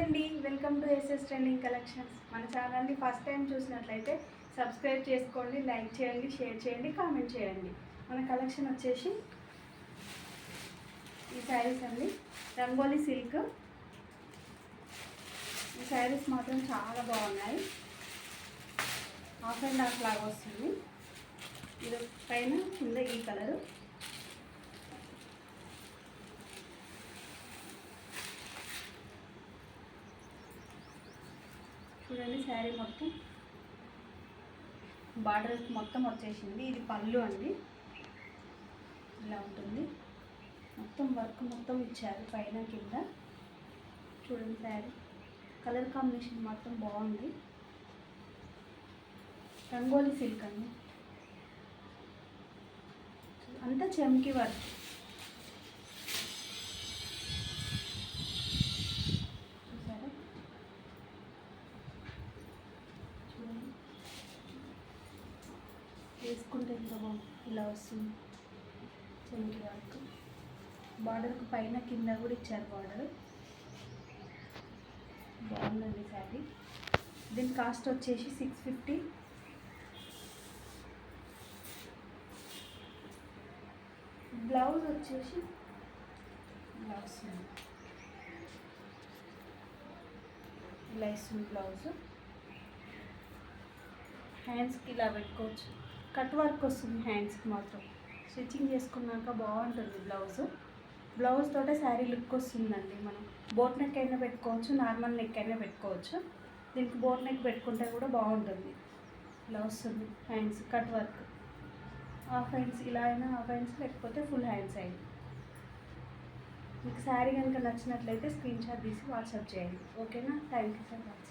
అండి, welcome to SS trending collections. మన ఛానల్ని ఫస్ట్ టైం చూసినట్లయితే సబ్స్క్రైబ్ చేసుకోండి, లైక్ చేయండి, షేర్ చేయండి, కామెంట్ చేయండి. మన కలెక్షన్ వచ్చేసి ఈ శారీస్ అండి, రంగోలీ సిల్క్. ఈ శారీస్ మాత్రం చాలా బాగున్నాయి. హాఫ్ అండ్ హాఫ్ లాగా వస్తుంది. ఇది పైన కింద ఈ కలరు. చూడండి, శారీ మొత్తం బార్డర్ మొత్తం వచ్చేసింది. ఇది పళ్ళు అండి, ఇలా ఉంటుంది. మొత్తం వర్క్ మొత్తం ఇచ్చారు పైన కింద. చూడండి, శారీ కలర్ కాంబినేషన్ మొత్తం బాగుంది. రంగోలీ సిల్క్ అండి, అంతా చెమ్కి వర్క్. చూసారా, చూడండి వేసుకుంటే ఎంత బాగుంది. ఇలా వస్తుంది చెమ్కి వర్క్. బార్డర్కి పైన కింద కూడా ఇచ్చారు బార్డర్. బాగుందండి శారీ. దీని కాస్ట్ వచ్చేసి 650. బ్లౌజ్ వచ్చేసి ఇలా వస్తుంది, ఇలా ఇస్తుంది బ్లౌజ్. హ్యాండ్స్కి ఇలా పెట్టుకోవచ్చు. కట్ వర్క్ వస్తుంది హ్యాండ్స్కి మాత్రం. స్టిచ్చింగ్ చేసుకున్నాక బాగుంటుంది బ్లౌజ్. బ్లౌజ్ తోటే శారీ లుక్ వస్తుందండి. మనం బోట్ నెక్ అయినా పెట్టుకోవచ్చు, నార్మల్ నెక్ అయినా పెట్టుకోవచ్చు. దీనికి బోట్ నెక్ పెట్టుకుంటే కూడా బాగుంటుంది. ఇలా వస్తుంది hands, cut work. Half hands ఇలా అయినా హాఫ్ హ్యాండ్స్, లేకపోతే ఫుల్ హ్యాండ్స్ అయినా. మీకు శారీ కనుక నచ్చినట్లయితే స్క్రీన్ షాట్ తీసి వాట్సాప్ చేయండి. ఓకేనా? Thank you for watching.